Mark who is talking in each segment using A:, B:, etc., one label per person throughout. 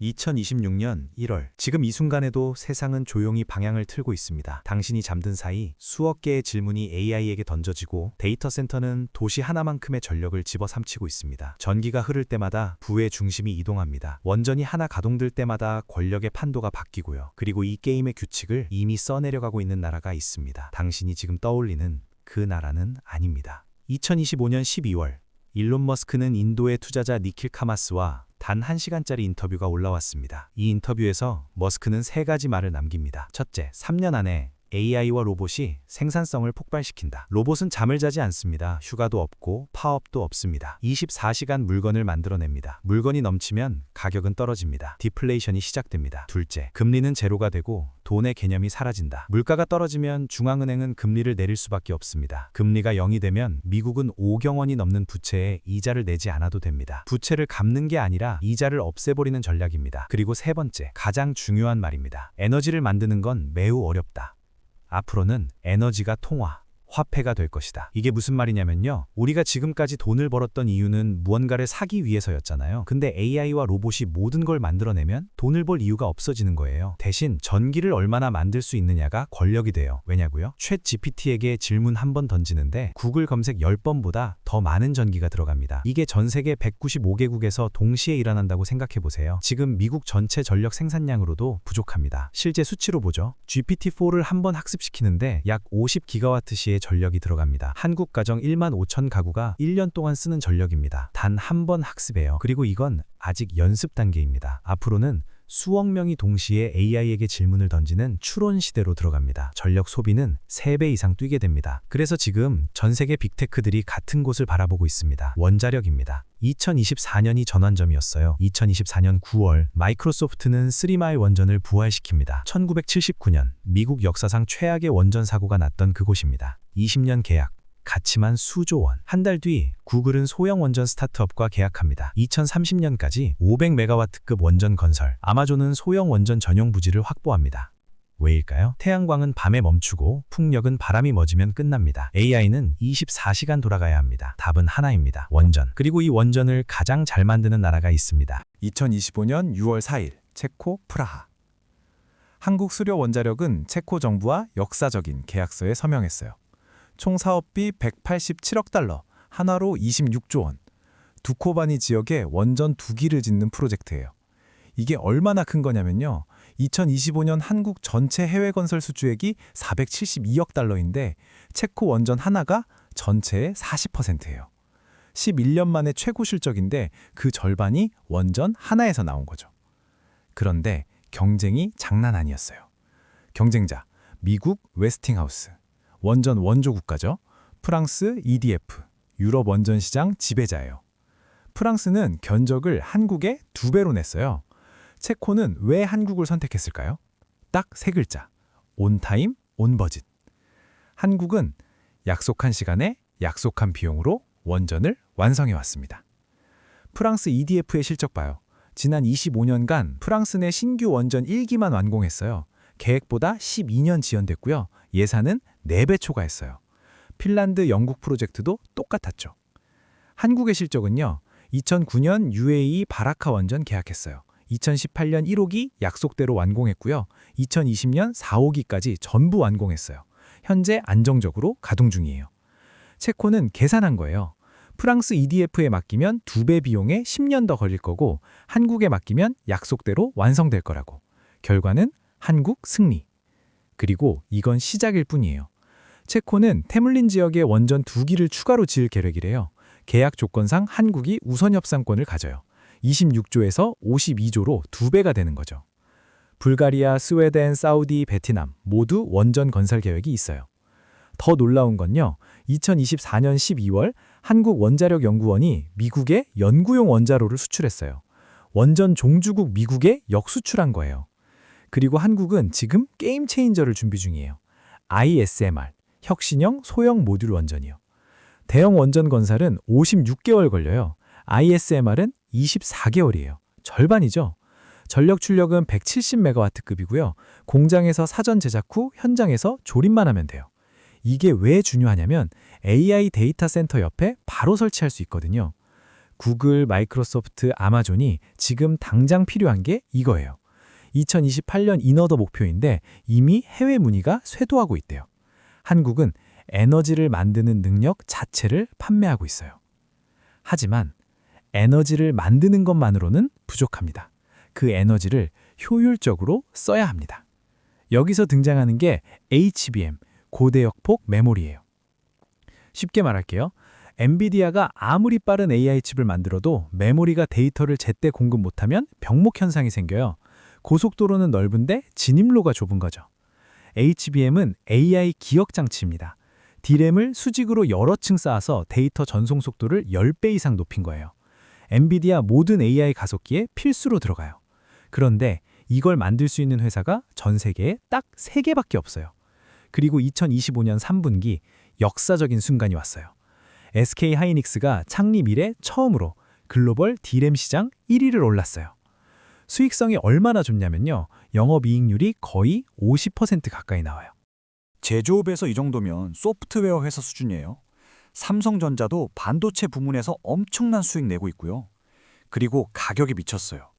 A: 2026년 1월, 지금 이 순간에도 세상은 조용히 방향을 틀고 있습니다. 당신이 잠든 사이 수억 개의 질문이 AI에게 던져지고 데이터 센터는 도시 하나만큼의 전력을 집어삼키고 있습니다. 전기가 흐를 때마다 부의 중심이 이동합니다. 원전이 하나 가동될 때마다 권력의 판도가 바뀌고요. 그리고 이 게임의 규칙을 이미 써내려가고 있는 나라가 있습니다. 당신이 지금 떠올리는 그 나라는 아닙니다. 2025년 12월, 일론 머스크는 인도의 투자자 니킬 카마스와 단 1시간짜리 인터뷰가 올라왔습니다. 이 인터뷰에서 머스크는 3가지 말을 남깁니다. 첫째, 3년 안에 AI와 로봇이 생산성을 폭발시킨다. 로봇은 잠을 자지 않습니다. 휴가도 없고 파업도 없습니다. 24시간 물건을 만들어냅니다. 물건이 넘치면 가격은 떨어집니다. 디플레이션이 시작됩니다. 둘째, 금리는 제로가 되고 돈의 개념이 사라진다. 물가가 떨어지면 중앙은행은 금리를 내릴 수밖에 없습니다. 금리가 0이 되면 미국은 5경 원이 넘는 부채에 이자를 내지 않아도 됩니다. 부채를 갚는 게 아니라 이자를 없애버리는 전략입니다. 그리고 세 번째, 가장 중요한 말입니다. 에너지를 만드는 건 매우 어렵다. 앞으로는 에너지가 통화, 화폐가 될 것이다. 이게 무슨 말이냐면요. 우리가 지금까지 돈을 벌었던 이유는 무언가를 사기 위해서였잖아요. 근데 AI와 로봇이 모든 걸 만들어내면 돈을 벌 이유가 없어지는 거예요. 대신 전기를 얼마나 만들 수 있느냐가 권력이 돼요. 왜냐고요? 챗 GPT에게 질문 한 번 던지는데 구글 검색 10번보다 더 많은 전기가 들어갑니다. 이게 전 세계 195개국에서 동시에 일어난다고 생각해보세요. 지금 미국 전체 전력 생산량으로도 부족합니다. 실제 수치로 보죠. GPT-4를 한 번 학습시키는데 약 50기가와트시의 전력이 들어갑니다. 한국 가정 1만 5천 가구가 1년 동안 쓰는 전력입니다. 단 한 번 학습해요. 그리고 이건 아직 연습 단계입니다. 앞으로는 수억 명이 동시에 AI에게 질문을 던지는 추론 시대로 들어갑니다. 전력 소비는 3배 이상 뛰게 됩니다. 그래서 지금 전 세계 빅테크들이 같은 곳을 바라보고 있습니다. 원자력입니다. 2024년이 전환점이었어요. 2024년 9월, 마이크로소프트는 3마일 원전을 부활시킵니다. 1979년, 미국 역사상 최악의 원전 사고가 났던 그곳입니다. 20년 계약. 가치만 수조 원. 한 달 뒤 구글은 소형 원전 스타트업과 계약합니다. 2030년까지 500메가와트급 원전 건설. 아마존은 소형 원전 전용 부지를 확보합니다. 왜일까요? 태양광은 밤에 멈추고 풍력은 바람이 멎으면 끝납니다. AI는 24시간 돌아가야 합니다. 답은 하나입니다. 원전. 그리고 이 원전을 가장 잘 만드는 나라가 있습니다.
B: 2025년 6월 4일, 체코 프라하. 한국 수력 원자력은 체코 정부와 역사적인 계약서에 서명했어요. 총 사업비 187억 달러, 한화로 26조 원. 두코바니 지역에 원전 2기를 짓는 프로젝트예요. 이게 얼마나 큰 거냐면요. 2025년 한국 전체 해외 건설 수주액이 472억 달러인데 체코 원전 하나가 전체의 40%예요. 11년 만에 최고 실적인데 그 절반이 원전 하나에서 나온 거죠. 그런데 경쟁이 장난 아니었어요. 경쟁자, 미국 웨스팅하우스. 원전 원조 국가죠. 프랑스 EDF, 유럽 원전 시장 지배자예요. 프랑스는 견적을 한국에 2배로 냈어요. 체코는 왜 한국을 선택했을까요? 딱 3글자. 온타임, 온버짓. 한국은 약속한 시간에 약속한 비용으로 원전을 완성해 왔습니다. 프랑스 EDF의 실적 봐요. 지난 25년간 프랑스 내 신규 원전 1기만 완공했어요. 계획보다 12년 지연됐고요. 예산은 4배 초과했어요. 핀란드, 영국 프로젝트도 똑같았죠. 한국의 실적은요. 2009년 UAE 바라카 원전 계약했어요. 2018년 1호기 약속대로 완공했고요. 2020년 4호기까지 전부 완공했어요. 현재 안정적으로 가동 중이에요. 체코는 계산한 거예요. 프랑스 EDF에 맡기면 2배 비용에 10년 더 걸릴 거고 한국에 맡기면 약속대로 완성될 거라고. 결과는 한국 승리. 그리고 이건 시작일 뿐이에요. 체코는 테물린 지역에 원전 2기를 추가로 지을 계획이래요. 계약 조건상 한국이 우선 협상권을 가져요. 26조에서 52조로 2배가 되는 거죠. 불가리아, 스웨덴, 사우디, 베트남 모두 원전 건설 계획이 있어요. 더 놀라운 건요. 2024년 12월 한국원자력연구원이 미국에 연구용 원자로를 수출했어요. 원전 종주국 미국에 역수출한 거예요. 그리고 한국은 지금 게임 체인저를 준비 중이에요. ISMR, 혁신형 소형 모듈 원전이요. 대형 원전 건설은 56개월 걸려요. ISMR은 24개월이에요. 절반이죠. 전력 출력은 170메가와트급이고요. 공장에서 사전 제작 후 현장에서 조립만 하면 돼요. 이게 왜 중요하냐면 AI 데이터 센터 옆에 바로 설치할 수 있거든요. 구글, 마이크로소프트, 아마존이 지금 당장 필요한 게 이거예요. 2028년 인어더 목표인데 이미 해외 문의가 쇄도하고 있대요. 한국은 에너지를 만드는 능력 자체를 판매하고 있어요. 하지만 에너지를 만드는 것만으로는 부족합니다. 그 에너지를 효율적으로 써야 합니다. 여기서 등장하는 게 HBM, 고대역폭 메모리예요. 쉽게 말할게요. 엔비디아가 아무리 빠른 AI 칩을 만들어도 메모리가 데이터를 제때 공급 못하면 병목 현상이 생겨요. 고속도로는 넓은데 진입로가 좁은 거죠. HBM은 AI 기억 장치입니다. D램을 수직으로 여러 층 쌓아서 데이터 전송 속도를 10배 이상 높인 거예요. 엔비디아 모든 AI 가속기에 필수로 들어가요. 그런데 이걸 만들 수 있는 회사가 전 세계에 딱 3개밖에 없어요. 그리고 2025년 3분기 역사적인 순간이 왔어요. SK 하이닉스가 창립 이래 처음으로 글로벌 D램 시장 1위를 올랐어요. 수익성이 얼마나 좋냐면요. 영업이익률이 거의 50% 가까이 나와요.
C: 제조업에서 이 정도면 소프트웨어 회사 수준이에요. 삼성전자도 반도체 부문에서 엄청난 수익 내고 있고요. 그리고 가격이 미쳤어요.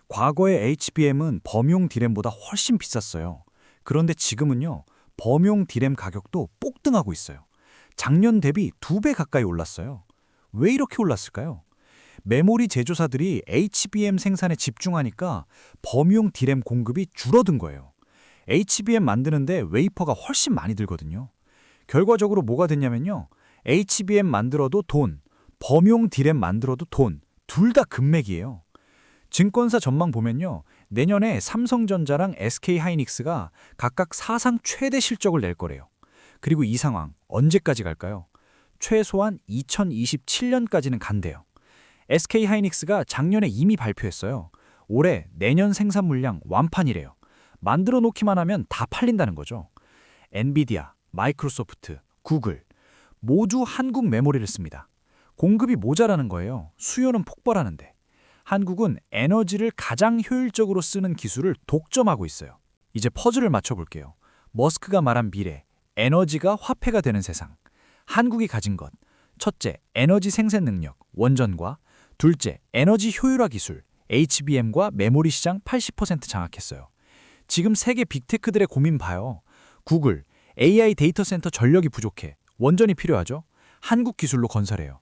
C: 과거에 HBM은 범용 D램보다 훨씬 비쌌어요. 그런데 지금은요. 범용 D램 가격도 폭등하고 있어요. 작년 대비 2배 가까이 올랐어요. 왜 이렇게 올랐을까요? 메모리 제조사들이 HBM 생산에 집중하니까 범용 D램 공급이 줄어든 거예요. HBM 만드는데 웨이퍼가 훨씬 많이 들거든요. 결과적으로 뭐가 됐냐면요. HBM 만들어도 돈, 범용 D램 만들어도 돈, 둘 다 급맥이에요. 증권사 전망 보면요. 내년에 삼성전자랑 SK하이닉스가 각각 사상 최대 실적을 낼 거래요. 그리고 이 상황 언제까지 갈까요? 최소한 2027년까지는 간대요. SK하이닉스가 작년에 이미 발표했어요. 올해 내년 생산 물량 완판이래요. 만들어 놓기만 하면 다 팔린다는 거죠. 엔비디아, 마이크로소프트, 구글 모두 한국 메모리를 씁니다. 공급이 모자라는 거예요. 수요는 폭발하는데. 한국은 에너지를 가장 효율적으로 쓰는 기술을 독점하고 있어요. 이제 퍼즐을 맞춰볼게요. 머스크가 말한 미래, 에너지가 화폐가 되는 세상. 한국이 가진 것. 첫째, 에너지 생산 능력, 원전과 둘째, 에너지 효율화 기술, HBM과 메모리 시장 80% 장악했어요. 지금 세계 빅테크들의 고민 봐요. 구글, AI 데이터 센터 전력이 부족해. 원전이 필요하죠. 한국 기술로 건설해요.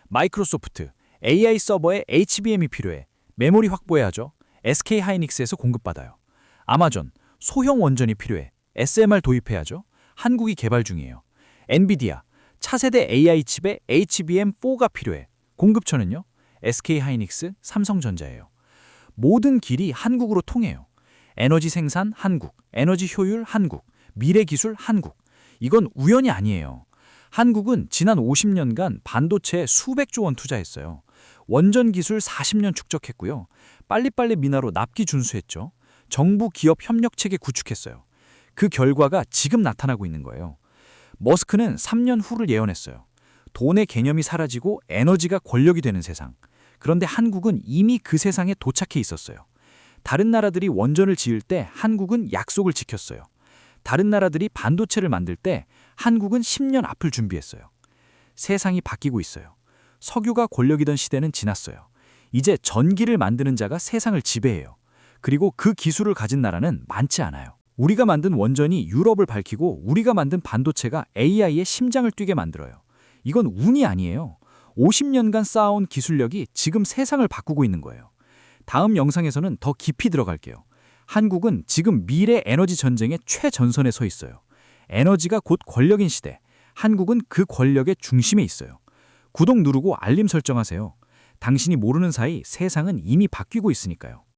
C: 마이크로소프트, AI 서버에 HBM이 필요해. 메모리 확보해야죠. SK하이닉스에서 공급받아요. 아마존, 소형 원전이 필요해. SMR 도입해야죠. 한국이 개발 중이에요. 엔비디아, 차세대 AI 칩에 HBM4가 필요해. 공급처는요? SK하이닉스, 삼성전자예요. 모든 길이 한국으로 통해요. 에너지 생산 한국, 에너지 효율 한국, 미래 기술 한국. 이건 우연이 아니에요. 한국은 지난 50년간 반도체에 수백조 원 투자했어요. 원전 기술 40년 축적했고요. 빨리빨리 민화로 납기 준수했죠. 정부 기업 협력 체계 구축했어요. 그 결과가 지금 나타나고 있는 거예요. 머스크는 3년 후를 예언했어요. 돈의 개념이 사라지고 에너지가 권력이 되는 세상. 그런데 한국은 이미 그 세상에 도착해 있었어요. 다른 나라들이 원전을 지을 때 한국은 약속을 지켰어요. 다른 나라들이 반도체를 만들 때 한국은 10년 앞을 준비했어요. 세상이 바뀌고 있어요. 석유가 권력이던 시대는 지났어요. 이제 전기를 만드는 자가 세상을 지배해요. 그리고 그 기술을 가진 나라는 많지 않아요. 우리가 만든 원전이 유럽을 밝히고 우리가 만든 반도체가 AI의 심장을 뛰게 만들어요. 이건 운이 아니에요. 50년간 쌓아온 기술력이 지금 세상을 바꾸고 있는 거예요. 다음 영상에서는 더 깊이 들어갈게요. 한국은 지금 미래 에너지 전쟁의 최전선에 서 있어요. 에너지가 곧 권력인 시대. 한국은 그 권력의 중심에 있어요. 구독 누르고 알림 설정하세요. 당신이 모르는 사이 세상은 이미 바뀌고 있으니까요.